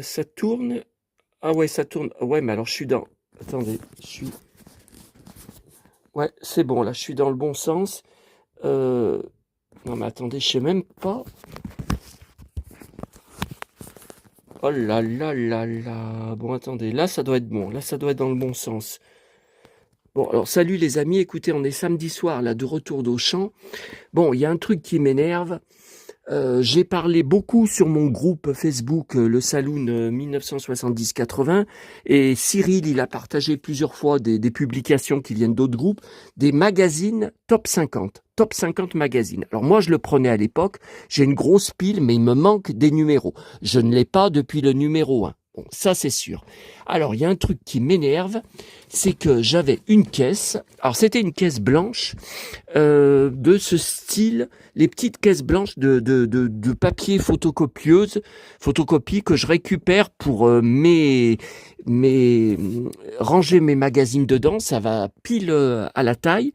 Ça tourne. Ah ouais, ça tourne. Ouais, mais alors je suis dans. Attendez, je suis. Ouais, c'est bon, là, je suis dans le bon sens. Euh... Non, mais attendez, je sais même pas. Oh là là là là. Bon, attendez, là, ça doit être bon. Là, ça doit être dans le bon sens. Bon, alors, salut les amis. Écoutez, on est samedi soir, là, de retour d'Auchan. Bon, il y a un truc qui m'énerve. J'ai parlé beaucoup sur mon groupe Facebook, le Saloon 1970-80, et Cyril, il a partagé plusieurs fois des publications qui viennent d'autres groupes, des magazines top 50 magazines. Alors moi, je le prenais à l'époque, j'ai une grosse pile, mais il me manque des numéros. Je ne l'ai pas depuis le numéro 1. Bon, ça c'est sûr. Alors, il y a un truc qui m'énerve, c'est que j'avais une caisse, alors c'était une caisse blanche, de ce style, les petites caisses blanches de papier photocopie que je récupère pour ranger mes magazines dedans, ça va pile à la taille.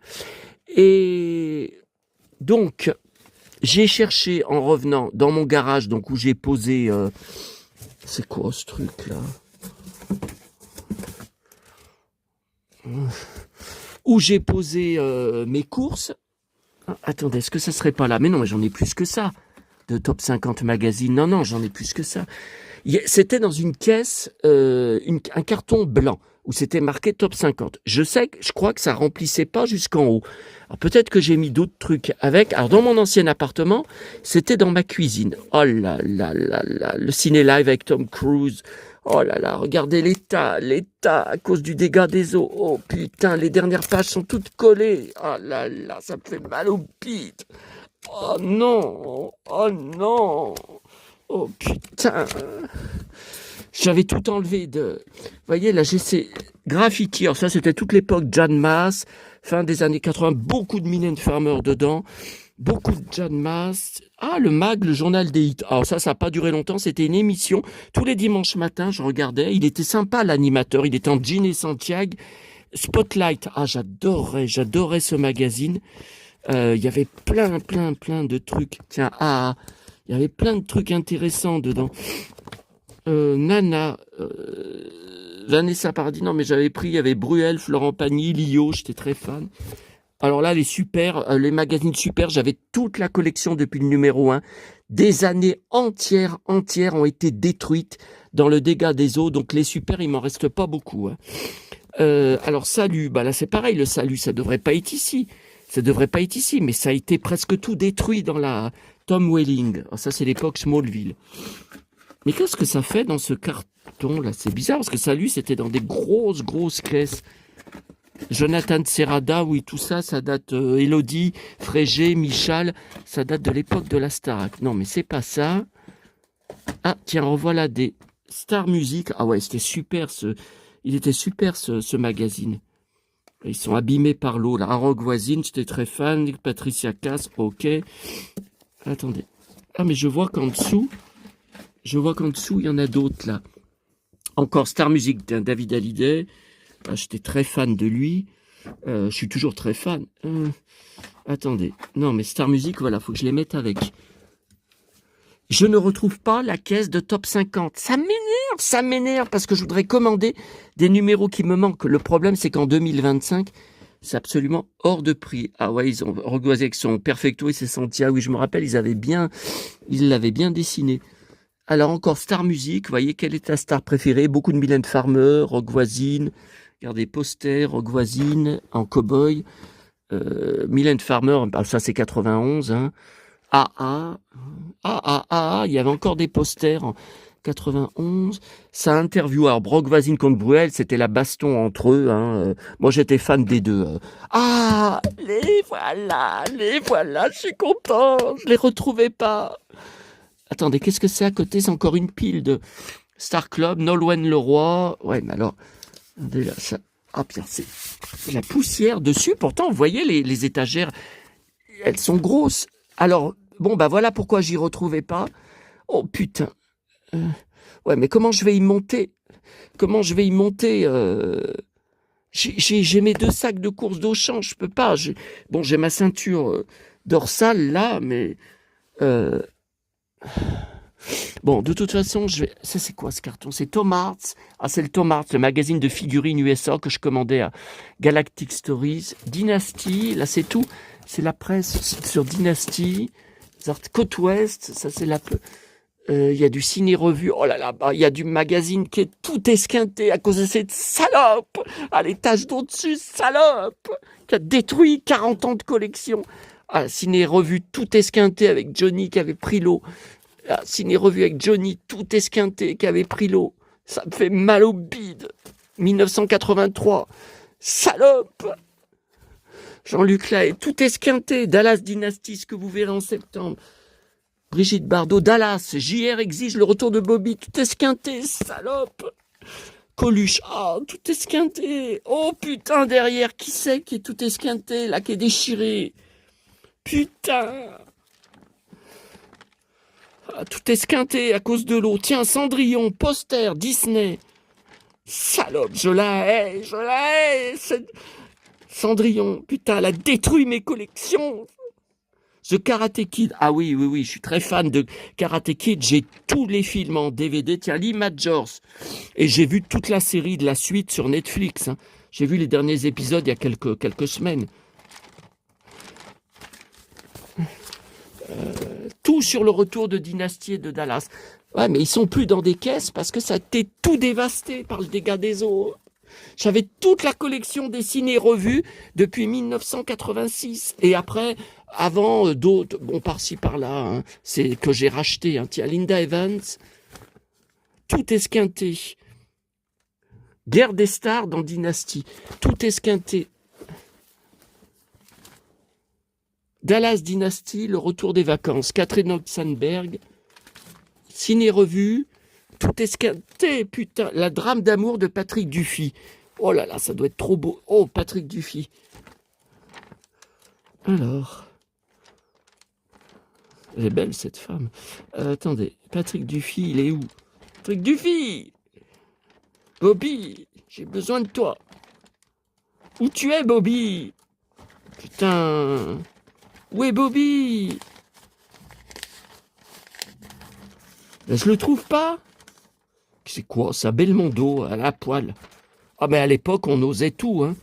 Et donc, j'ai cherché en revenant dans mon garage, donc où j'ai posé... c'est quoi ce truc-là? Où j'ai posé mes courses. Ah, attendez, est-ce que ça serait pas là? Mais non, mais j'en ai plus que ça. De top 50 magazines. Non, non, j'en ai plus que ça. C'était dans une caisse, un carton blanc, où c'était marqué top 50. Je crois que ça remplissait pas jusqu'en haut. Alors peut-être que j'ai mis d'autres trucs avec. Alors dans mon ancien appartement, c'était dans ma cuisine. Oh là là là là, le ciné live avec Tom Cruise. Oh là là, regardez l'état, à cause du dégât des eaux. Oh putain, les dernières pages sont toutes collées. Oh là là, ça me fait mal au pit. Oh non, oh non, oh putain. J'avais tout enlevé de... Vous voyez, là, j'ai ces graffitis. Alors ça, c'était toute l'époque Jan Mass, fin des années 80. Beaucoup de Mylène Farmer dedans. Beaucoup de Jan Mass. Ah, le MAG, le journal des hits. Alors ça n'a pas duré longtemps. C'était une émission. Tous les dimanches matins, je regardais. Il était sympa, l'animateur. Il était en jean et Santiago. Spotlight. Ah, j'adorais ce magazine. Il y avait plein de trucs. Tiens, il y avait plein de trucs intéressants dedans. Nana, Vanessa Paradis, non mais j'avais pris, il y avait Bruel, Florent Pagny, Lio, j'étais très fan. Alors là, les magazines super, j'avais toute la collection depuis le numéro 1. Des années entières ont été détruites dans le dégât des eaux, donc les super, il m'en reste pas beaucoup. Hein. Alors Salut, bah là c'est pareil, le Salut, ça devrait pas être ici. Mais ça a été presque tout détruit dans la Tom Welling. Alors ça c'est l'époque Smallville. Mais qu'est-ce que ça fait dans ce carton là? C'est bizarre parce que Salut c'était dans des grosses caisses. Jonathan Serrada, oui, tout ça, ça date. Élodie, Frégé, Michal, ça date de l'époque de la Starac. Non, mais c'est pas ça. Ah, tiens, revoilà des Star Music. Ah ouais, il était super ce magazine. Ils sont abîmés par l'eau. Là, Rogue Voisine, j'étais très fan. Patricia Cass, ok. Attendez. Ah, mais je vois qu'en dessous, il y en a d'autres là. Encore Star Music, David Hallyday. Ah, j'étais très fan de lui. Je suis toujours très fan. Attendez. Non, mais Star Music, voilà, faut que je les mette avec. Je ne retrouve pas la caisse de top 50. Ça m'énerve parce que je voudrais commander des numéros qui me manquent. Le problème, c'est qu'en 2025, c'est absolument hors de prix. Ah ouais, ils ont regoisé avec son Perfecto et ses Santiago. Oui, je me rappelle, ils l'avaient bien dessiné. Alors encore Star Music, vous voyez, quelle est ta star préférée? Beaucoup de Mylène Farmer, Rock Voisine, regardez, poster, Rock Voisine, en cow-boy, Mylène Farmer, bah, ça c'est 91, hein. Il y avait encore des posters en 91. Ça interview, alors Rock Voisine contre Bruel, c'était la baston entre eux, hein. Moi j'étais fan des deux. Les voilà, je suis content, je les retrouvais pas. Attendez, qu'est-ce que c'est à côté? C'est encore une pile de Star Club, Nolwenn Leroy. Ouais, mais alors, regardez là, ça... Ah, bien, c'est la poussière dessus. Pourtant, vous voyez, les étagères, elles sont grosses. Alors, bon, bah voilà pourquoi j'y retrouvais pas. Oh, putain. Ouais, mais comment je vais y monter? J'ai mes 2 sacs de courses d'Auchan, je peux pas. Bon, j'ai ma ceinture dorsale là, mais... Bon, de toute façon, ça c'est quoi ce carton? C'est Tom Hart's. Ah, c'est le Tom Hart's, le magazine de figurines USA que je commandais à Galactic Stories. Dynasty, là c'est tout. C'est la presse sur Dynasty. Côte Ouest, ça c'est la... Il y a du ciné-revue. Oh là là, bah, il y a du magazine qui est tout esquinté à cause de cette salope. À l'étage d'au-dessus, salope, qui a détruit 40 ans de collection. Ah, ciné-revue tout esquinté avec Johnny qui avait pris l'eau. Ah, ciné-revue avec Johnny tout esquinté qui avait pris l'eau. Ça me fait mal au bide. 1983. Salope. Jean-Luc Lahaye, tout esquinté. Dallas Dynasty, ce que vous verrez en septembre. Brigitte Bardot, Dallas, JR exige le retour de Bobby, tout esquinté, salope. Coluche, ah, tout esquinté. Oh putain, derrière, qui c'est qui est tout esquinté, là, qui est déchiré? Putain. Ah, tout esquinté à cause de l'eau. Tiens, Cendrillon, poster, Disney. Salope, je la hais. Cendrillon, putain, elle a détruit mes collections. The Karate Kid, ah oui, je suis très fan de Karate Kid, j'ai tous les films en DVD, tiens, Lee Majors, et j'ai vu toute la série de la suite sur Netflix, hein. J'ai vu les derniers épisodes il y a quelques semaines. Tout sur le retour de Dynasty et de Dallas. Ouais, mais ils sont plus dans des caisses parce que ça a été tout dévasté par le dégât des eaux. J'avais toute la collection des ciné-revues depuis 1986. Et après, avant, d'autres, bon, par-ci, par-là, hein, c'est que j'ai racheté. Hein. Tiens, Linda Evans, tout esquinté. Guerre des stars dans Dynasty, tout esquinté. Dallas Dynasty, le retour des vacances. Catherine Oxenberg, ciné-revue. Tout esquinté, putain. La drame d'amour de Patrick Dufy. Oh là là, ça doit être trop beau. Oh, Patrick Dufy. Alors. Elle est belle, cette femme. Attendez, Patrick Dufy, il est où? Patrick Dufy! Bobby, j'ai besoin de toi. Où tu es, Bobby? Putain. Où est Bobby? Ben, je le trouve pas. C'est quoi ça? Belmondo, à la poêle. Ah mais à l'époque, on osait tout. Hein.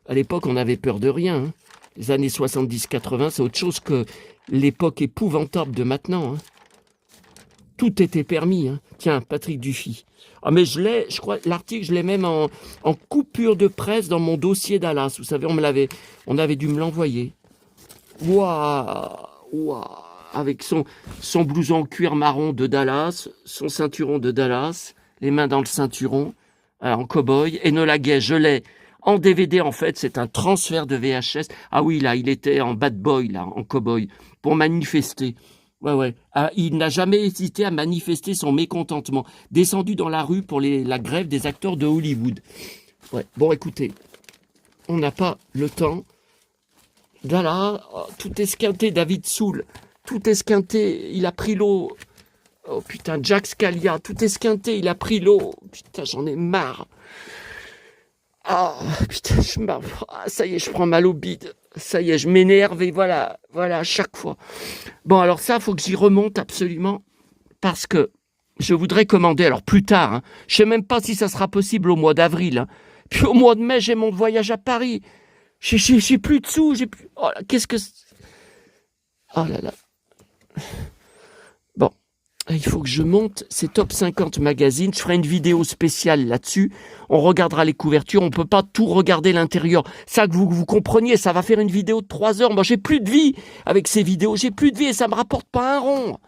À l'époque, on avait peur de rien. Hein. Les années 70-80, c'est autre chose que l'époque épouvantable de maintenant. Hein. Tout était permis. Hein. Tiens, Patrick Dufy. Ah mais je crois, l'article, je l'ai même en coupure de presse dans mon dossier Dallas. Vous savez, on avait dû me l'envoyer. Waouh. Avec son blouson en cuir marron de Dallas, son ceinturon de Dallas, les mains dans le ceinturon, en cow-boy. Enola Gay, je l'ai en DVD, en fait, c'est un transfert de VHS. Ah oui, là, il était en bad boy, là, en cow-boy, pour manifester. Ouais. Ah, il n'a jamais hésité à manifester son mécontentement. Descendu dans la rue pour la grève des acteurs de Hollywood. Ouais, bon, écoutez, on n'a pas le temps. Là, tout esquinté, David Soul. Tout esquinté, il a pris l'eau. Oh putain, Jack Scalia, tout esquinté, il a pris l'eau. Putain, j'en ai marre. Ah, putain, ça y est, je prends mal au bide. Ça y est, je m'énerve et voilà, à chaque fois. Bon, alors ça, faut que j'y remonte absolument parce que je voudrais commander, alors plus tard, hein, je sais même pas si ça sera possible au mois d'avril. Hein. Puis au mois de mai, j'ai mon voyage à Paris. J'ai plus de sous, j'ai plus... Oh là, qu'est-ce que... Oh là là. Bon, il faut que je monte, c'est Top 50 Magazine, je ferai une vidéo spéciale là-dessus, on regardera les couvertures, on peut pas tout regarder l'intérieur, ça que vous compreniez, ça va faire une vidéo de 3 heures, moi j'ai plus de vie avec ces vidéos, j'ai plus de vie et ça me rapporte pas un rond.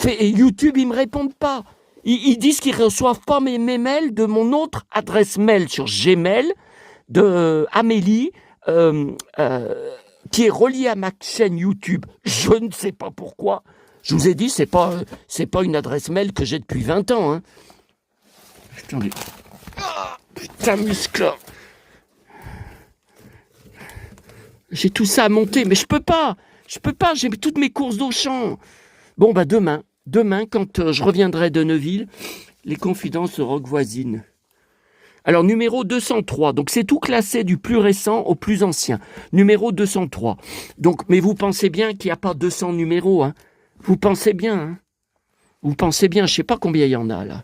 Et YouTube, ils me répondent pas, ils disent qu'ils reçoivent pas mes mails de mon autre adresse mail sur Gmail, de Amélie, qui est reliée à ma chaîne YouTube, je ne sais pas pourquoi. Je vous ai dit, c'est pas une adresse mail que j'ai depuis 20 ans. Hein. Attendez. Ah, putain, muscle. J'ai tout ça à monter, mais je peux pas, j'ai toutes mes courses d'Auchan. Bon, bah demain, quand je reviendrai de Neuville, les confidences rock voisines. Alors, numéro 203, donc c'est tout classé du plus récent au plus ancien. Numéro 203. Donc, mais vous pensez bien qu'il n'y a pas 200 numéros, hein. Vous pensez bien, hein. Vous pensez bien, je sais pas combien il y en a là.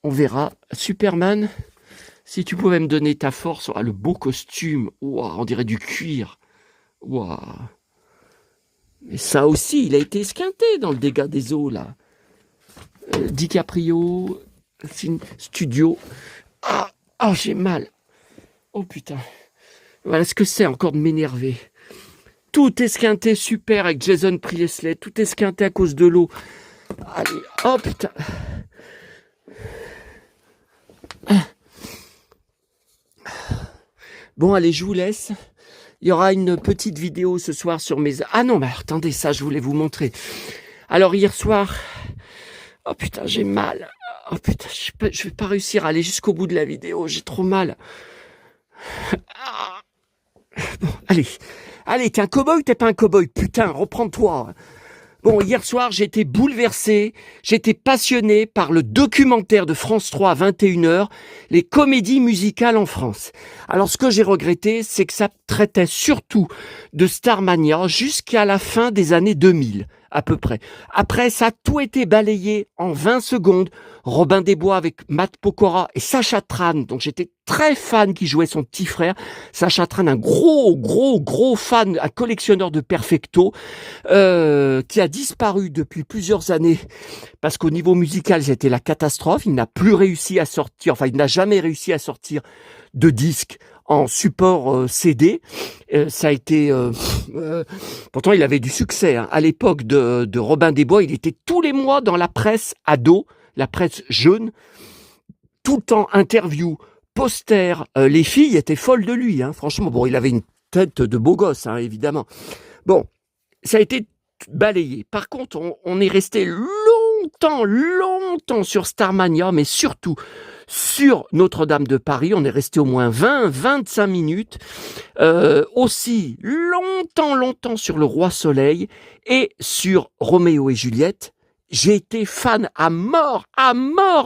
On verra. Superman, si tu pouvais me donner ta force, le beau costume, on dirait du cuir. Waouh. Mais ça aussi, il a été esquinté dans le dégât des eaux là. DiCaprio, studio. J'ai mal. Oh putain. Voilà ce que c'est encore de m'énerver. Tout esquinté super avec Jason Priestley, tout esquinté à cause de l'eau. Allez, oh putain. Bon, allez, je vous laisse. Il y aura une petite vidéo ce soir sur mes... Ah non, mais attendez, ça, je voulais vous montrer. Alors, hier soir... Oh putain, j'ai mal. Oh putain, je vais pas réussir à aller jusqu'au bout de la vidéo. J'ai trop mal. Bon, allez, t'es un cow-boy ou t'es pas un cow-boy? Putain, reprends-toi. Bon, hier soir, j'ai été bouleversé, j'étais passionné par le documentaire de France 3 à 21h, les comédies musicales en France. Alors, ce que j'ai regretté, c'est que ça traitait surtout de Starmania jusqu'à la fin des années 2000, à peu près. Après, ça a tout été balayé en 20 secondes. Robin des Bois avec Matt Pokora et Sacha Tran, donc j'étais très fan qui jouait son petit frère. Sacha Tran, un gros fan, un collectionneur de Perfecto, qui a disparu depuis plusieurs années parce qu'au niveau musical, c'était la catastrophe. Il n'a plus réussi à sortir, il n'a jamais réussi à sortir de disque en support CD. Ça a été... pourtant, il avait du succès. Hein. À l'époque de Robin des Bois, il était tous les mois dans la presse ado, la presse jeune, tout le temps interview, poster. Les filles étaient folles de lui. Hein. Franchement, bon, il avait une tête de beau gosse, hein, évidemment. Bon, ça a été balayé. Par contre, on est resté longtemps sur Starmania, mais surtout sur Notre-Dame de Paris. On est resté au moins 20-25 minutes. Aussi longtemps sur Le Roi Soleil et sur Roméo et Juliette. J'ai été fan à mort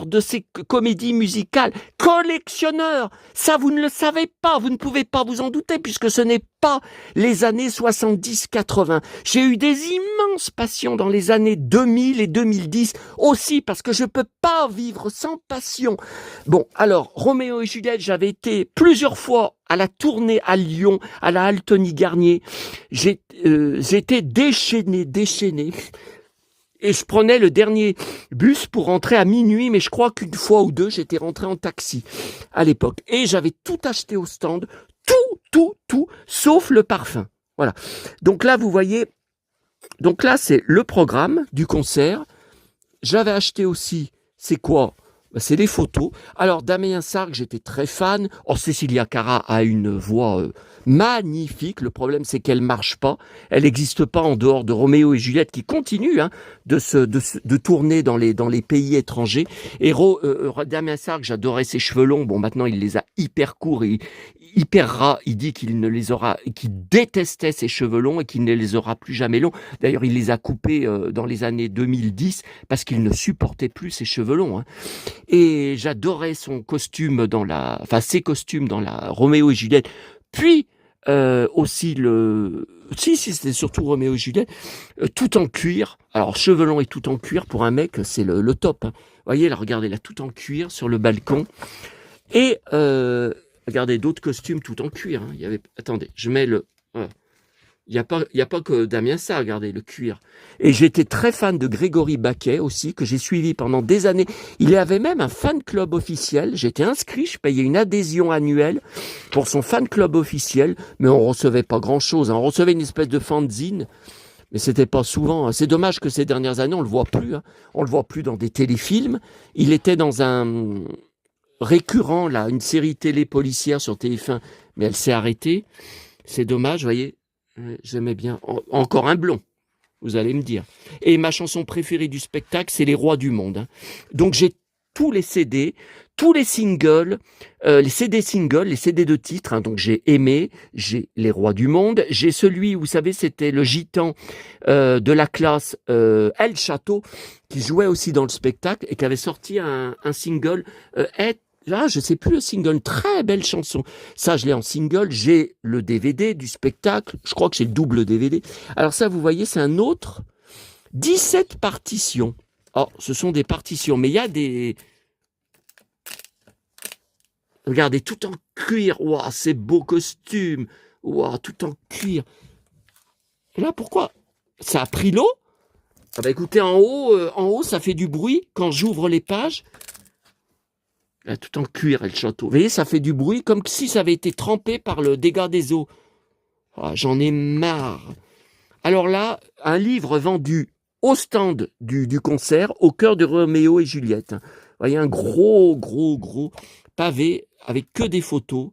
de ces comédies musicales. Collectionneur, ça vous ne le savez pas, vous ne pouvez pas vous en douter puisque ce n'est pas les années 70-80. J'ai eu des immenses passions dans les années 2000 et 2010 aussi parce que je peux pas vivre sans passion. Bon, alors, Roméo et Juliette, j'avais été plusieurs fois à la tournée à Lyon, à la halle Tony Garnier. J'étais déchaîné. Et je prenais le dernier bus pour rentrer à minuit, mais je crois qu'une fois ou deux, j'étais rentré en taxi à l'époque. Et j'avais tout acheté au stand, tout, sauf le parfum. Voilà. Donc là, vous voyez, c'est le programme du concert. J'avais acheté aussi, c'est quoi ? C'est les photos. Alors, Damien Sargue, j'étais très fan. Oh, Cécilia Cara a une voix magnifique. Le problème, c'est qu'elle marche pas. Elle n'existe pas en dehors de Roméo et Juliette qui continuent de tourner dans les pays étrangers. Et Damien Sargue, j'adorais ses cheveux longs. Bon, maintenant, il les a hyper courts et hyper ras. Il dit qu'il détestait ses cheveux longs et qu'il ne les aura plus jamais longs. D'ailleurs, il les a coupés dans les années 2010 parce qu'il ne supportait plus ses cheveux longs. Hein. Et j'adorais ses costumes dans la Roméo et Juliette. Puis aussi c'était surtout Roméo et Juliette, tout en cuir. Alors cheveux longs et tout en cuir pour un mec, c'est le top. Hein. Vous voyez là, regardez là, tout en cuir sur le balcon. Et regardez d'autres costumes tout en cuir. Hein. Attendez, je mets le. Voilà. Il y a pas que Damien Sargue, regardez, le cuir. Et j'étais très fan de Grégory Baquet aussi, que j'ai suivi pendant des années. Il avait même un fan club officiel. J'étais inscrit, je payais une adhésion annuelle pour son fan club officiel, mais on recevait pas grand-chose. On recevait une espèce de fanzine, mais c'était pas souvent. C'est dommage que ces dernières années, on le voit plus. Hein. On le voit plus dans des téléfilms. Il était dans un récurrent, là, une série télé policière sur TF1, mais elle s'est arrêtée. C'est dommage, vous voyez. J'aimais bien. Encore un blond, vous allez me dire. Et ma chanson préférée du spectacle, c'est Les Rois du Monde. Hein. Donc j'ai tous les CD, tous les singles, les CD singles, les CD de titres. Hein. Donc j'ai aimé, j'ai Les Rois du Monde. J'ai celui, vous savez, c'était le gitan de la classe El Château, qui jouait aussi dans le spectacle et qui avait sorti un single Là, je sais plus le single, très belle chanson. Ça, je l'ai en single. J'ai le DVD du spectacle. Je crois que c'est le double DVD. Alors ça, vous voyez, c'est un autre 17 partitions. Oh, ce sont des partitions. Mais il y a des... Regardez, tout en cuir. Waouh, ces beaux costumes. Waouh, tout en cuir. Et là, pourquoi? Ça a pris l'eau? Ah bah écoutez, en haut, ça fait du bruit quand j'ouvre les pages. Là, tout en cuir, et le château. Vous voyez, ça fait du bruit comme si ça avait été trempé par le dégât des eaux. Ah, j'en ai marre. Alors là, un livre vendu au stand du concert, au cœur de Roméo et Juliette. Vous voyez, un gros pavé avec que des photos.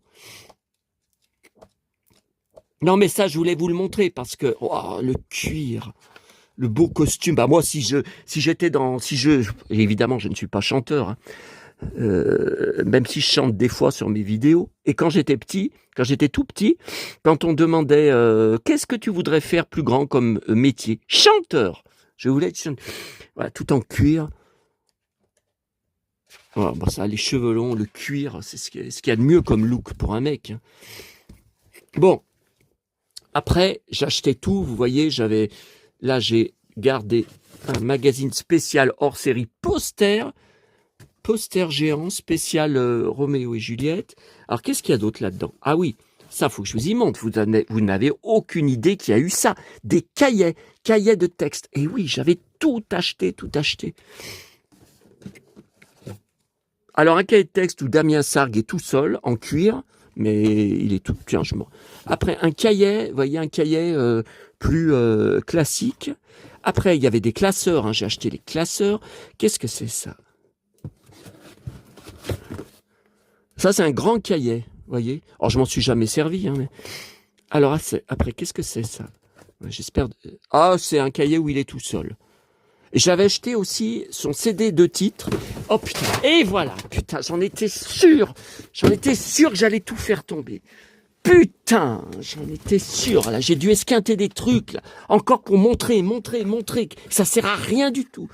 Non, mais ça, je voulais vous le montrer parce que oh, le cuir, le beau costume. Bah moi, si j'étais évidemment, je ne suis pas chanteur, hein, même si je chante des fois sur mes vidéos. Et quand j'étais tout petit, quand on demandait qu'est-ce que tu voudrais faire plus grand comme métier, chanteur. Je voulais être chanteur. Voilà, tout en cuir. Voilà, bah ça, les cheveux longs, le cuir, c'est ce qu'il y a de mieux comme look pour un mec. Hein. Bon. Après, j'achetais tout, vous voyez, là j'ai gardé un magazine spécial hors série poster géant spécial Roméo et Juliette. Alors qu'est-ce qu'il y a d'autre là-dedans? Ah oui, ça faut que je vous y montre, vous n'avez aucune idée qu'il y a eu ça. Des cahiers de texte. Et oui, j'avais tout acheté. Alors un cahier de texte où Damien Sargue est tout seul, en cuir, mais il est tout... Tiens, Après, un cahier, vous voyez, un cahier plus classique. Après, il y avait des classeurs, hein, j'ai acheté les classeurs. Qu'est-ce que c'est ça? Ça, c'est un grand cahier, vous voyez. Alors, je m'en suis jamais servi. Hein, mais... Alors, après, qu'est-ce que c'est ça? J'espère... Ah, c'est un cahier où il est tout seul. J'avais acheté aussi son CD de titres. Oh putain, et voilà, putain, j'en étais sûr que j'allais tout faire tomber. Putain, j'en étais sûr, là, j'ai dû esquinter des trucs, là, encore pour montrer, ça sert à rien du tout.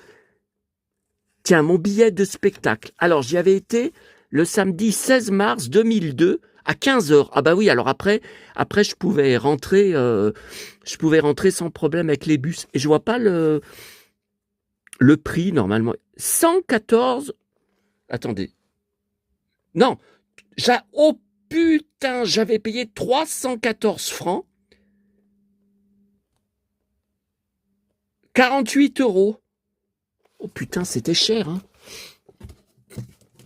Tiens, mon billet de spectacle. Alors, j'y avais été le samedi 16 mars 2002 à 15h. Ah bah oui, alors après je pouvais rentrer sans problème avec les bus. Et je vois pas le prix, normalement, 114... Attendez. Non. Oh putain, j'avais payé 314 francs. 48 €. Oh putain, c'était cher, hein.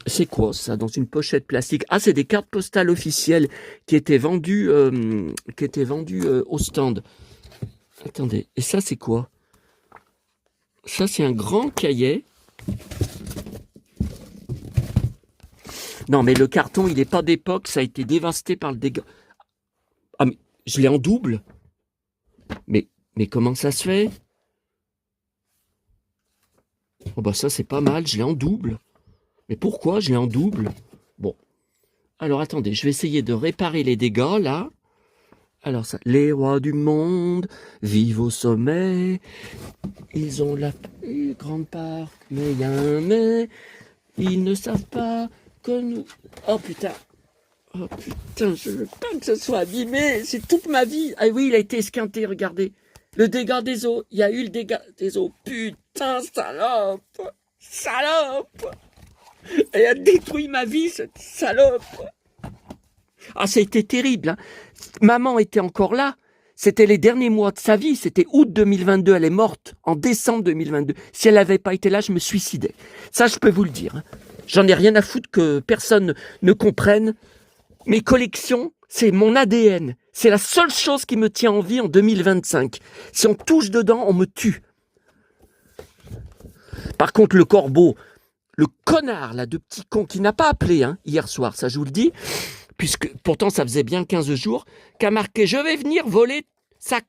C'est quoi, ça, dans une pochette plastique? Ah, c'est des cartes postales officielles qui étaient vendues, au stand. Attendez, et ça, c'est quoi? Ça, c'est un grand cahier. Non, mais le carton, il n'est pas d'époque. Ça a été dévasté par le dégât. Ah, mais je l'ai en double. Mais comment ça se fait? Oh, bah ça, c'est pas mal. Je l'ai en double. Mais pourquoi je l'ai en double? Bon. Alors, attendez. Je vais essayer de réparer les dégâts, là. Alors, ça. Les rois du monde vivent au sommet. Ils ont la plus grande part. Mais il y a un mais. Ils ne savent pas que nous... Oh putain, je veux pas que ce soit abîmé, c'est toute ma vie. Ah oui, il a été esquinté, regardez. Le dégât des eaux, il y a eu le dégât des eaux. Putain, salope. Elle a détruit ma vie, cette salope. Ah, ça a été terrible. Hein. Maman était encore là. C'était les derniers mois de sa vie. C'était août 2022. Elle est morte en décembre 2022. Si elle n'avait pas été là, je me suicidais. Ça, je peux vous le dire. Hein. J'en ai rien à foutre que personne ne comprenne. Mes collections, c'est mon ADN. C'est la seule chose qui me tient en vie en 2025. Si on touche dedans, on me tue. Par contre, le corbeau, le connard, là, de petit con qui n'a pas appelé hier soir, ça je vous le dis, puisque pourtant ça faisait bien 15 jours, qu'a marqué « Je vais venir voler sa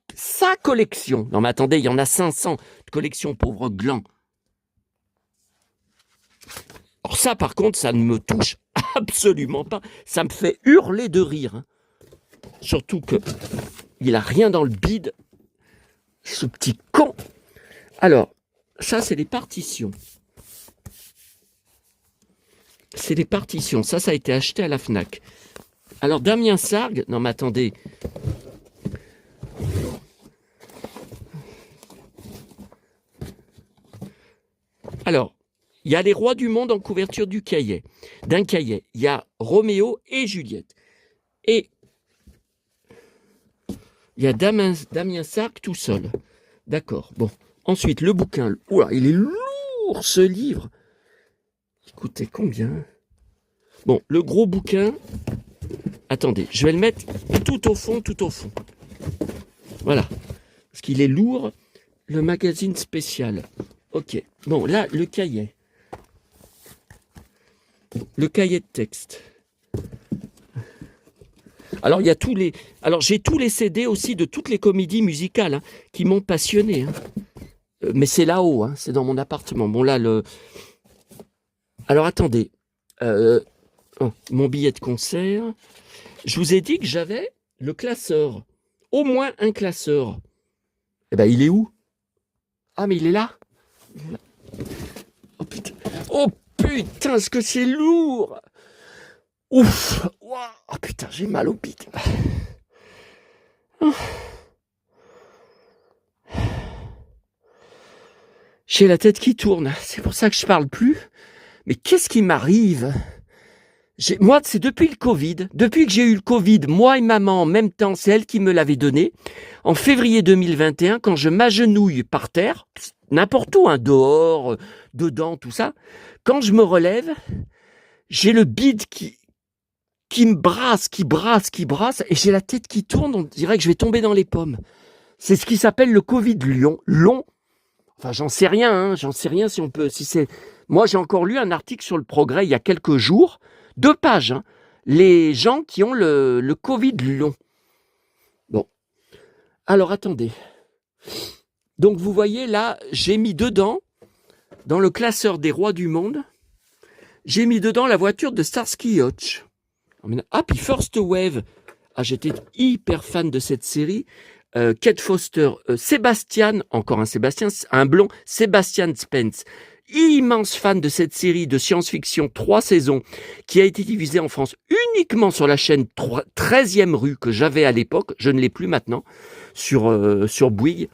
collection ». Non mais attendez, il y en a 500 de collections, pauvre gland. Alors ça, par contre, ça ne me touche absolument pas. Ça me fait hurler de rire. Hein. Surtout que il a rien dans le bide, ce petit con. Alors, ça, c'est les partitions. C'est les partitions. Ça a été acheté à la FNAC. Alors, Damien Sargue... Non, mais attendez. Alors, il y a les rois du monde en couverture d'un cahier. Il y a Roméo et Juliette. Et il y a Damien Sargue tout seul. D'accord, bon. Ensuite, le bouquin. Oula, il est lourd, ce livre. Il coûtait combien? Bon, le gros bouquin. Attendez, je vais le mettre tout au fond. Voilà. Parce qu'il est lourd. Le magazine spécial. Ok. Bon, là, le cahier. Le cahier de texte. Alors, il y a j'ai tous les CD aussi de toutes les comédies musicales hein, qui m'ont passionné. Hein. Mais c'est là-haut, hein, c'est dans mon appartement. Bon, là, Alors, attendez. Mon billet de concert. Je vous ai dit que j'avais le classeur. Au moins un classeur. Eh ben, il est où? Ah, mais il est là. Oh, putain. Oh, putain, est-ce que c'est lourd? Ouf. Oh, putain, j'ai mal au bide. Oh. J'ai la tête qui tourne. C'est pour ça que je parle plus. Mais qu'est-ce qui m'arrive? Moi, c'est depuis le Covid. Depuis que j'ai eu le Covid, moi et maman, en même temps, c'est elle qui me l'avait donné. En février 2021, quand je m'agenouille par terre, n'importe où, hein, dehors, dedans, tout ça, quand je me relève, j'ai le bide qui me brasse, qui brasse, et j'ai la tête qui tourne, on dirait que je vais tomber dans les pommes. C'est ce qui s'appelle le Covid long. Enfin, j'en sais rien si on peut, si c'est... Moi, j'ai encore lu un article sur le Progrès il y a quelques jours, 2 pages, hein, les gens qui ont le Covid long. Bon. Alors, attendez. Donc, vous voyez, là, j'ai mis dedans, dans le classeur des rois du monde, j'ai mis dedans la voiture de Starsky Hutch. Ah, puis First Wave. Ah, j'étais hyper fan de cette série. Kate Foster, Sébastien, encore un Sébastien, un blond, Sébastien Spence. Immense fan de cette série de science-fiction, 3 saisons, qui a été diffusée en France uniquement sur la chaîne 13e rue que j'avais à l'époque, je ne l'ai plus maintenant, sur Bouygues.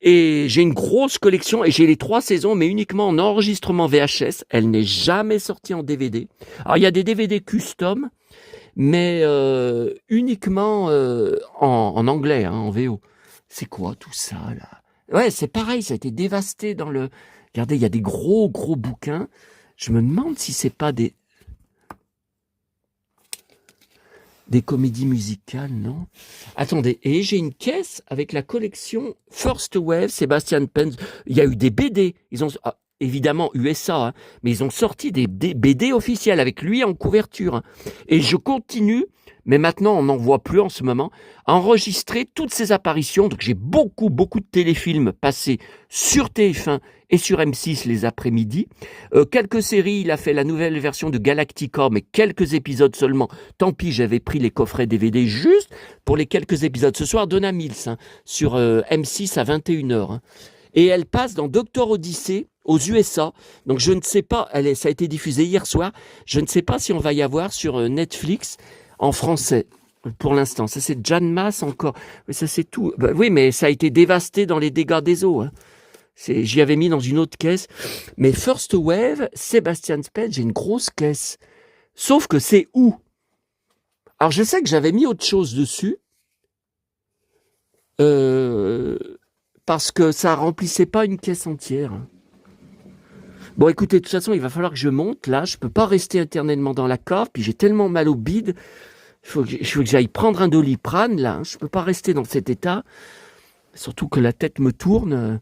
Et j'ai une grosse collection et j'ai les 3 saisons, mais uniquement en enregistrement VHS. Elle n'est jamais sortie en DVD. Alors, il y a des DVD custom, mais uniquement en anglais, hein, en VO. C'est quoi tout ça, là? Ouais, c'est pareil, ça a été dévasté dans le... Regardez, il y a des gros bouquins. Je me demande si c'est pas des comédies musicales, non? Attendez, et j'ai une caisse avec la collection First Wave, Sébastien Spence. Il y a eu des BD. Ils ont... évidemment USA, hein, mais ils ont sorti des BD officiels avec lui en couverture. Hein. Et je continue, mais maintenant on n'en voit plus en ce moment, à enregistrer toutes ces apparitions. Donc j'ai beaucoup de téléfilms passés sur TF1 et sur M6 les après-midi. Quelques séries, il a fait la nouvelle version de Galactica, mais quelques épisodes seulement. Tant pis, j'avais pris les coffrets DVD juste pour les quelques épisodes. Ce soir, Donna Mills, hein, sur M6 à 21h. Hein. Et elle passe dans Doctor Odyssey aux USA. Donc je ne sais pas, ça a été diffusé hier soir. Je ne sais pas si on va y avoir sur Netflix en français pour l'instant. Ça c'est Jan Mass encore. Mais ça c'est tout. Bah, oui, mais ça a été dévasté dans les dégâts des eaux. Hein. J'y avais mis dans une autre caisse. Mais First Wave, Sébastien Spence, j'ai une grosse caisse. Sauf que c'est où? Alors je sais que j'avais mis autre chose dessus. Parce que ça remplissait pas une caisse entière. Bon, écoutez, de toute façon, il va falloir que je monte, là. Je peux pas rester éternellement dans la cave, puis j'ai tellement mal au bide. Il faut que j'aille prendre un Doliprane, là. Je peux pas rester dans cet état. Surtout que la tête me tourne.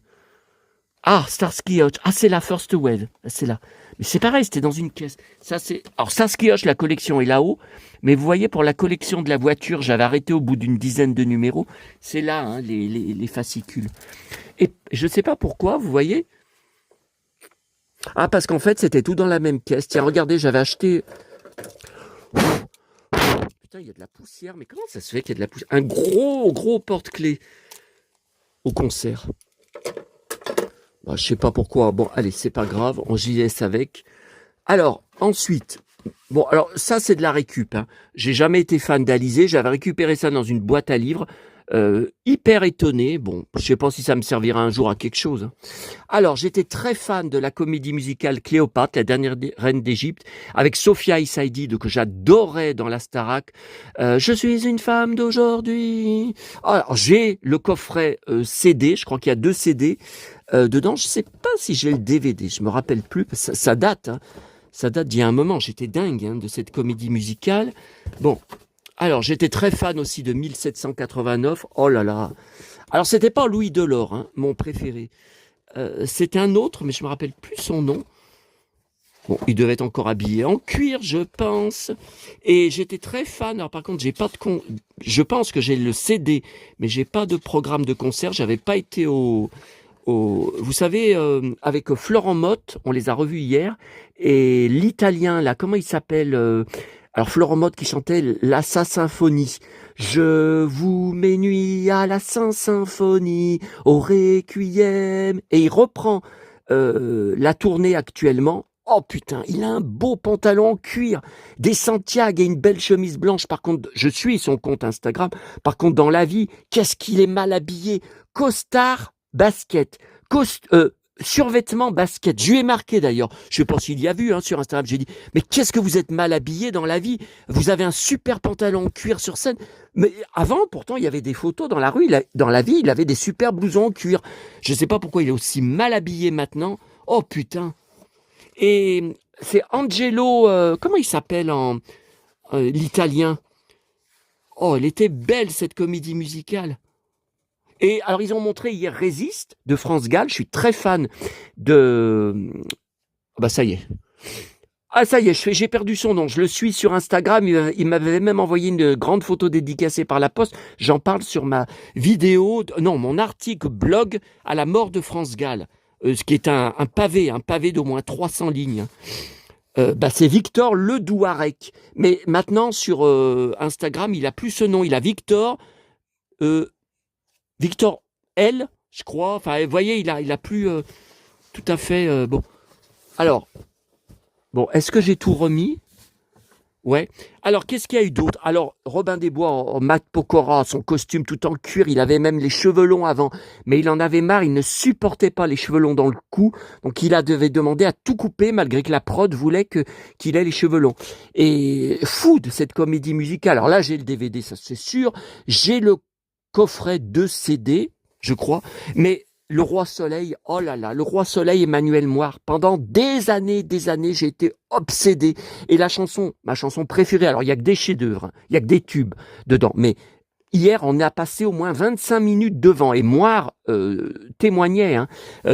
Ah, Starsky Hutch. Ah, c'est la First Wave. C'est là. Mais c'est pareil, c'était dans une caisse. Ça, c'est... Alors, Starsky Hutch, la collection est là-haut. Mais vous voyez, pour la collection de la voiture, j'avais arrêté au bout d'une dizaine de numéros. C'est là, hein, les fascicules. Et je sais pas pourquoi, vous voyez. Ah, parce qu'en fait, c'était tout dans la même caisse. Tiens, regardez, j'avais acheté... Putain, il y a de la poussière. Mais comment ça se fait qu'il y a de la poussière? Un gros porte-clés au concert. Bah, je sais pas pourquoi. Bon, allez, c'est pas grave. On j'y laisse avec. Alors, ensuite... Bon, alors, ça, c'est de la récup. Hein. J'ai jamais été fan d'Alizé. J'avais récupéré ça dans une boîte à livres. hyper étonné. Bon, je sais pas si ça me servira un jour à quelque chose, hein. Alors, j'étais très fan de la comédie musicale Cléopâtre, la dernière reine d'Égypte, avec Sophia Issaidi, que j'adorais dans la Starac. Je suis une femme d'aujourd'hui. Alors, j'ai le coffret CD, je crois qu'il y a 2 CD dedans. Je sais pas si j'ai le DVD, je me rappelle plus. Ça date, hein. Ça date d'il y a un moment. J'étais dingue, hein, de cette comédie musicale. Bon, alors j'étais très fan aussi de 1789. Oh là là. Alors, c'était pas Louis Delort, hein, mon préféré. C'était un autre, mais je me rappelle plus son nom. Bon, il devait être encore habillé en cuir, je pense. Et j'étais très fan. Alors par contre, j'ai pas de je pense que j'ai le CD, mais j'ai pas de programme de concert. J'avais pas été vous savez, avec Florent Motte, on les a revus hier, et l'Italien là, comment il s'appelle alors Florent Motte qui chantait la Sa Symphonie. Je vous mets nuit à la Saint-Symphonie, au Requiem. Et il reprend la tournée actuellement. Oh putain, il a un beau pantalon en cuir, des Santiago et une belle chemise blanche. Par contre, je suis son compte Instagram. Par contre, dans la vie, qu'est-ce qu'il est mal habillé. Costard, basket, survêtement, basket. Je lui ai marqué d'ailleurs. Je sais pas s'il y a vu, hein, sur Instagram. J'ai dit, mais qu'est-ce que vous êtes mal habillé dans la vie? Vous avez un super pantalon en cuir sur scène. Mais avant, pourtant, il y avait des photos dans la rue. Dans la vie, il avait des super blousons en cuir. Je sais pas pourquoi il est aussi mal habillé maintenant. Oh putain. Et c'est Angelo, comment il s'appelle l'italien? Oh, elle était belle cette comédie musicale. Et alors ils ont montré hier Résiste de France Gall. Je suis très fan de. Bah ça y est. Ah ça y est, j'ai perdu son nom. Je le suis sur Instagram. Il m'avait même envoyé une grande photo dédicacée par la poste. J'en parle sur ma vidéo, non, mon article blog à la mort de France Gall. Ce qui est un pavé d'au moins 300 lignes. C'est Victor Le Douarec. Mais maintenant, sur Instagram, il a plus ce nom. Il a Victor L, je crois. Enfin, vous voyez, il a plus tout à fait... bon. Alors, bon, est-ce que j'ai tout remis? Ouais. Alors, qu'est-ce qu'il y a eu d'autre? Alors, Robin des Bois en Matt Pokora, son costume tout en cuir, il avait même les cheveux longs avant, mais il en avait marre, il ne supportait pas les cheveux longs dans le cou, donc il devait demander à tout couper, malgré que la prod voulait qu'il ait les cheveux longs. Et fou de cette comédie musicale. Alors là, j'ai le DVD, ça c'est sûr, j'ai le coffret de CD, je crois, mais Le Roi Soleil, oh là là, Le Roi Soleil, Emmanuel Moir. Pendant des années, j'ai été obsédé. Et la chanson, ma chanson préférée, alors il y a que des chefs-d'œuvre, il y a que des tubes dedans, mais hier, on a passé au moins 25 minutes devant. Et Moir témoignait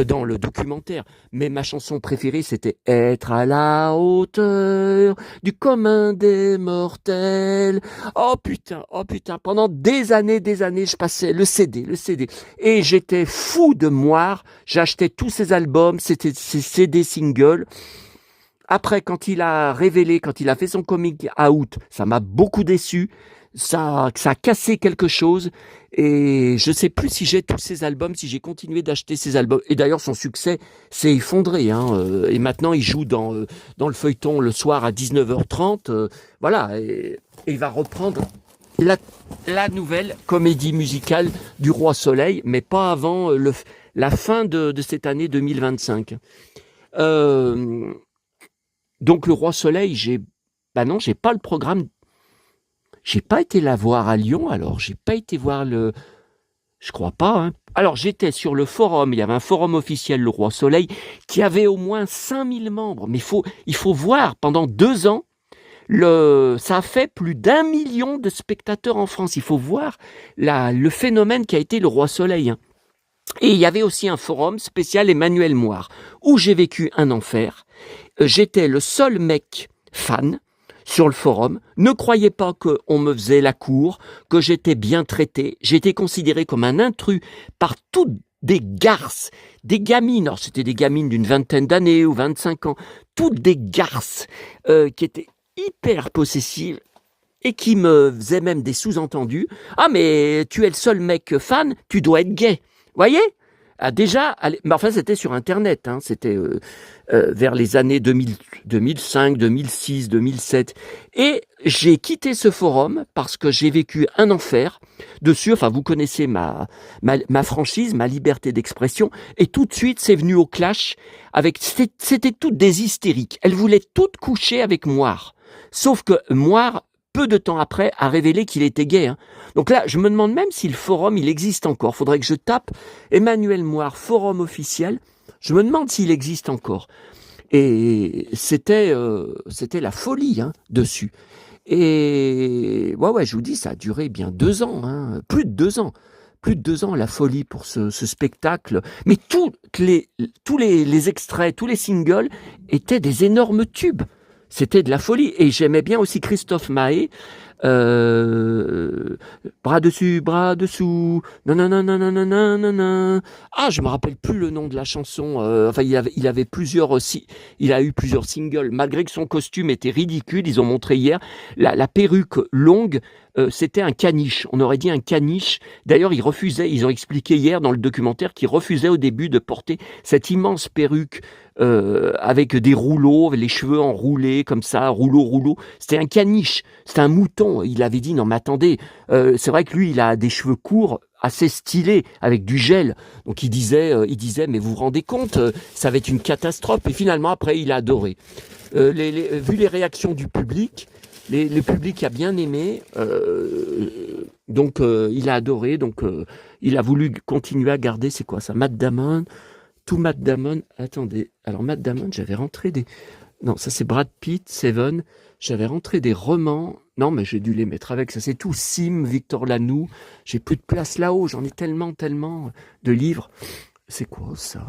dans le documentaire. Mais ma chanson préférée, c'était « Être à la hauteur du commun des mortels ». Oh putain. Pendant des années, je passais le CD. Et j'étais fou de Moir. J'achetais tous ses albums, c'était ses CD singles. Après, quand il a fait son coming out, ça m'a beaucoup déçu. Ça a cassé quelque chose et je sais plus si j'ai tous ces albums, si j'ai continué d'acheter ces albums. Et d'ailleurs, son succès s'est effondré. Et maintenant, il joue dans le feuilleton le soir à 19h30. Voilà, et il va reprendre la nouvelle comédie musicale du Roi Soleil, mais pas avant la fin de cette année 2025. Donc, le Roi Soleil, j'ai pas le programme. J'ai pas été la voir à Lyon, alors j'ai pas été voir je crois pas, hein. Alors j'étais sur le forum, il y avait un forum officiel Le Roi Soleil qui avait au moins 5000 membres, mais il faut voir, pendant 2 ans, ça a fait plus d'1 million de spectateurs en France. Il faut voir le phénomène qui a été Le Roi Soleil, hein. Et il y avait aussi un forum spécial Emmanuel Moir, où j'ai vécu un enfer. J'étais le seul mec fan sur le forum. Ne croyez pas qu'on me faisait la cour, que j'étais bien traité. J'étais considéré comme un intrus par toutes des garces, des gamines. Alors c'était des gamines d'une 20aine d'années ou 25 ans. Toutes des garces qui étaient hyper possessives et qui me faisaient même des sous-entendus. Ah mais tu es le seul mec fan, tu dois être gay. Voyez ? déjà, mais enfin c'était sur Internet, hein, c'était vers les années 2000, 2005, 2006, 2007. Et j'ai quitté ce forum parce que j'ai vécu un enfer dessus. Enfin, vous connaissez ma franchise, ma liberté d'expression. Et tout de suite, c'est venu au clash avec... C'était toutes des hystériques. Elles voulaient toutes coucher avec Moire. Sauf que Moire, peu de temps après, a révélé qu'il était gay. Hein. Donc là, je me demande même si le forum, il existe encore. Faudrait que je tape Emmanuel Moire, forum officiel. Je me demande s'il existe encore. Et c'était la folie hein, dessus. Et ouais, je vous dis, ça a duré bien 2 ans, hein, plus de 2 ans. Plus de 2 ans, la folie pour ce spectacle. Mais tous les extraits, tous les singles étaient des énormes tubes. C'était de la folie. Et j'aimais bien aussi Christophe Maé. Bras dessus, bras dessous. Non, non, non, non, non, non, non, non, non. Ah, je me rappelle plus le nom de la chanson. Enfin, il avait plusieurs aussi. Il a eu plusieurs singles. Malgré que son costume était ridicule, ils ont montré hier la perruque longue. C'était un caniche. On aurait dit un caniche. D'ailleurs, il refusait. Ils ont expliqué hier dans le documentaire qu'il refusait au début de porter cette immense perruque avec des rouleaux, les cheveux enroulés comme ça, rouleau. C'était un caniche. C'était un mouton. Il avait dit non, mais attendez. C'est vrai que lui, il a des cheveux courts assez stylés avec du gel. Donc il disait, mais vous vous rendez compte, ça va être une catastrophe. Et finalement, après, il a adoré. Vu les réactions du public. Le public a bien aimé, donc il a adoré, donc il a voulu continuer à garder, c'est quoi ça, Matt Damon, tout Matt Damon, attendez, alors Matt Damon, j'avais rentré des, non ça c'est Brad Pitt, Seven, j'avais rentré des romans, non mais j'ai dû les mettre avec, ça c'est tout, Sim, Victor Lanoux, j'ai plus de place là-haut, j'en ai tellement de livres, c'est quoi ça ?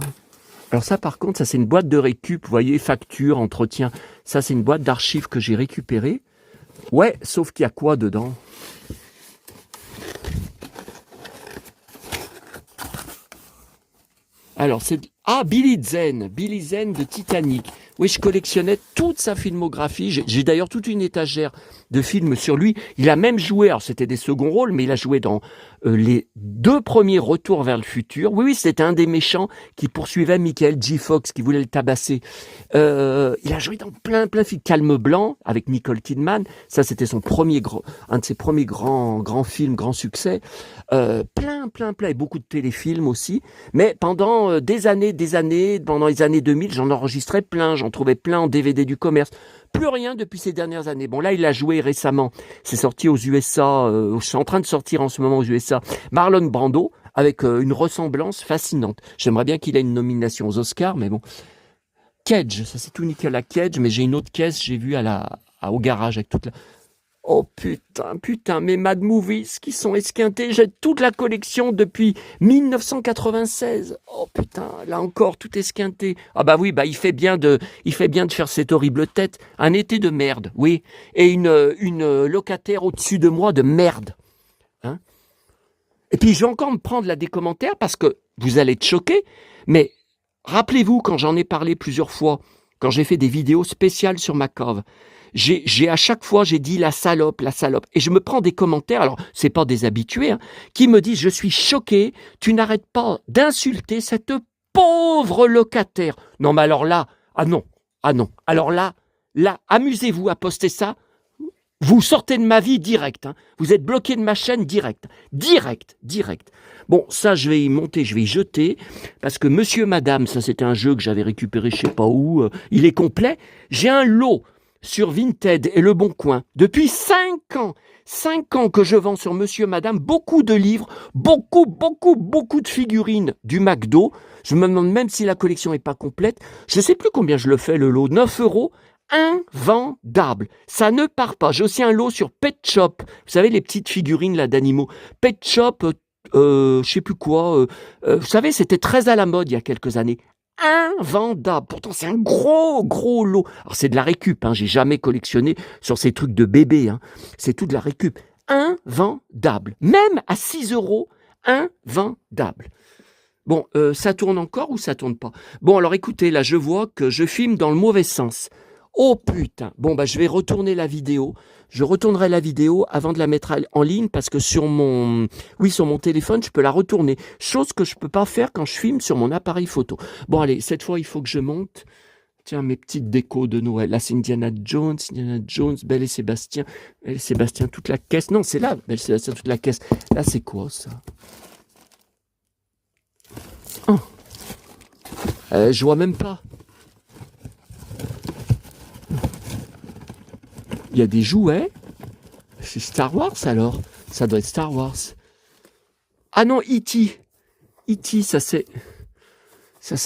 Alors ça par contre, ça c'est une boîte de récup, vous voyez, facture, entretien, ça c'est une boîte d'archives que j'ai récupérée. Ouais, sauf qu'il y a quoi dedans ? Alors, c'est... Ah, Billy Zane de Titanic. Oui, je collectionnais toute sa filmographie. J'ai d'ailleurs toute une étagère de films sur lui. Il a même joué, alors c'était des seconds rôles, mais il a joué dans les 2 premiers Retours vers le futur. Oui, c'était un des méchants qui poursuivait Michael J. Fox, qui voulait le tabasser. Il a joué dans plein de films. Calme Blanc, avec Nicole Kidman. Ça, c'était un de ses premiers grands films, grand succès. Plein, et beaucoup de téléfilms aussi. Mais pendant des années, pendant les années 2000, j'en enregistrais plein, j'en trouvais plein en DVD du commerce. Plus rien depuis ces dernières années. Bon, là, il a joué récemment. C'est sorti aux USA. C'est en train de sortir en ce moment aux USA. Marlon Brando, avec une ressemblance fascinante. J'aimerais bien qu'il ait une nomination aux Oscars, mais bon. Cage, ça c'est tout Nicolas Cage, mais j'ai une autre caisse, j'ai vu au garage avec toute la... Oh putain, mes Mad Movies qui sont esquintés, j'ai toute la collection depuis 1996. Oh putain, là encore, tout esquinté. Ah bah oui, il fait bien de faire cette horrible tête. Un été de merde, oui. Et une locataire au-dessus de moi de merde. Hein. Et puis je vais encore me prendre des commentaires parce que vous allez être choqués, mais rappelez-vous quand j'en ai parlé plusieurs fois, quand j'ai fait des vidéos spéciales sur ma cave, à chaque fois, j'ai dit la salope. Et je me prends des commentaires, alors c'est pas des habitués, hein, qui me disent, je suis choqué, tu n'arrêtes pas d'insulter cette pauvre locataire. Non, mais alors là, ah non. Alors là, amusez-vous à poster ça. Vous sortez de ma vie direct. Hein. Vous êtes bloqué de ma chaîne direct. Direct. Bon, ça, je vais y monter, je vais y jeter. Parce que Monsieur, Madame, ça, c'était un jeu que j'avais récupéré je sais pas où. Il est complet. J'ai un lot sur Vinted et Le Bon Coin depuis 5 ans. 5 ans que je vends sur Monsieur, Madame. Beaucoup de livres. Beaucoup de figurines du McDo. Je me demande même si la collection n'est pas complète. Je ne sais plus combien je le fais, le lot. 9 €. Invendable. Ça ne part pas. J'ai aussi un lot sur Pet Shop. Vous savez, les petites figurines là d'animaux. Pet Shop, je sais plus quoi. Vous savez, c'était très à la mode il y a quelques années. Invendable. Pourtant, c'est un gros lot. Alors, c'est de la récup. Hein. J'ai jamais collectionné sur ces trucs de bébé. Hein. C'est tout de la récup. Invendable. Même à 6 €, invendable. Bon, ça tourne encore ou ça tourne pas ? Bon, alors écoutez, là, je vois que je filme dans le mauvais sens. Oh putain. Bon, bah, je vais retourner la vidéo. Je retournerai la vidéo avant de la mettre en ligne parce que sur mon, oui, sur mon téléphone, je peux la retourner. Chose que je peux pas faire quand je filme sur mon appareil photo. Bon, allez, cette fois, il faut que je monte. Tiens, mes petites décos de Noël. Là, c'est Indiana Jones, Belle et Sébastien, toute la caisse. Non, c'est là, Belle et Sébastien, toute la caisse. Là, c'est quoi, ça? Oh. Je vois même pas. Il y a des jouets. C'est Star Wars, alors? Ça doit être Star Wars. Ah non, E.T. E.T., ça s'est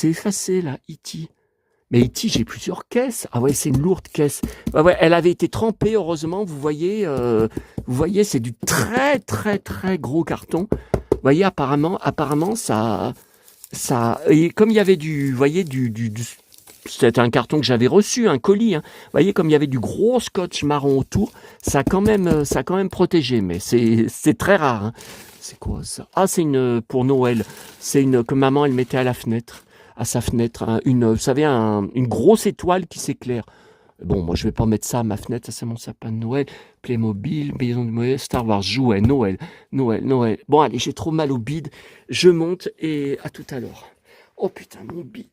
effacé, là, E.T. Mais E.T., j'ai plusieurs caisses. Ah ouais, c'est une lourde caisse. Ah ouais, elle avait été trempée, heureusement. Vous voyez, c'est du très, très, très gros carton. Vous voyez, apparemment, ça, et comme il y avait vous voyez, c'était un carton que j'avais reçu, un colis. Hein. Vous voyez, comme il y avait du gros scotch marron autour, ça a quand même protégé. Mais c'est très rare. Hein. C'est quoi ça? Ah, c'est une pour Noël. C'est une que maman elle mettait à sa fenêtre, hein, vous savez, une grosse étoile qui s'éclaire. Bon, moi je vais pas mettre ça à ma fenêtre, ça c'est mon sapin de Noël. Playmobil, Maison de Noël, Star Wars, jouets, Noël. Bon allez, j'ai trop mal au bide. Je monte et à tout à l'heure. Oh putain, mon bide.